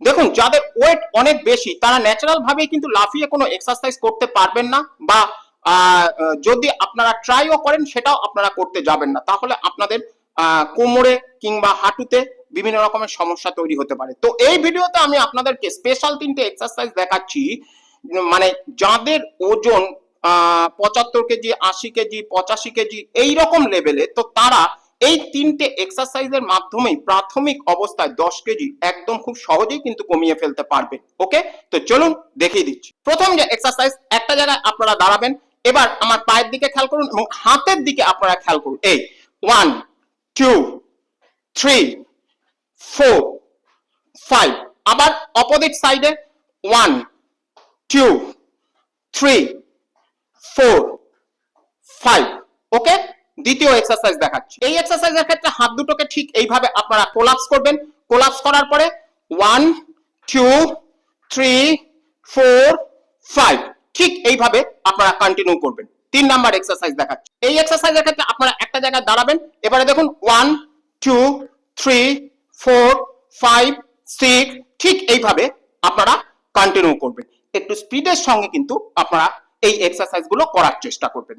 দেখুন, যাদের ওয়েট অনেক বেশি তারা ন্যাচারাল ভাবেই কিন্তু লাফিয়ে কোনো এক্সারসাইজ করতে পারবেন না, বা যদি আপনারা ট্রাইও করেন সেটাও আপনারা করতে যাবেন না, তাহলে আপনাদের কোমরে কিংবা হাঁটুতে বিভিন্ন রকমের সমস্যা তৈরি হতে পারে। তো এই ভিডিওতে আমি আপনাদেরকে স্পেশাল 3টে এক্সারসাইজ দেখাচ্ছি, মানে যাদের ওজন 75 কেজি, 80 কেজি, 85 কেজি এইরকম লেভেলে, তো তারা এই 3টে এক্সারসাইজের মাধ্যমেই প্রাথমিক অবস্থায় 10 কেজি একদম খুব সহজেই কিন্তু কমিয়ে ফেলতে পারবেন। ওকে, তো চলুন দেখিয়ে দিচ্ছি। প্রথম যে এক্সারসাইজ, একটা জায়গায় আপনারা দাঁড়াবেন, এবার আমার পায়ের দিকে খেয়াল করুন এবং হাতের দিকে আপনারা খেয়াল করুন। এই 1 2 3 4 5, আবার অপোজিট সাইডে 1 2 3 4 5। ওকে, দ্বিতীয় এক্সারসাইজ দেখাচ্ছি। এই এক্সারসাইজের ক্ষেত্রে হাত দুটোকে ঠিক এইভাবে আপনারা কোলাপস করবেন। কোলাপস করার পরে 1 2 3 4 5, ঠিক এইভাবে আপনারা কন্টিনিউ করবেন। 3 নাম্বার এক্সারসাইজ দেখাচ্ছি। এই এক্সারসাইজের ক্ষেত্রে আপনারা একটা জায়গায় দাঁড়াবেন, এবারে দেখুন 1 2 3 4 5 6, ঠিক এইভাবে আপনারা কন্টিনিউ করবেন। একটু স্পিডের সঙ্গে কিন্তু আপনারা এই এক্সারসাইজ গুলো করার চেষ্টা করবেন।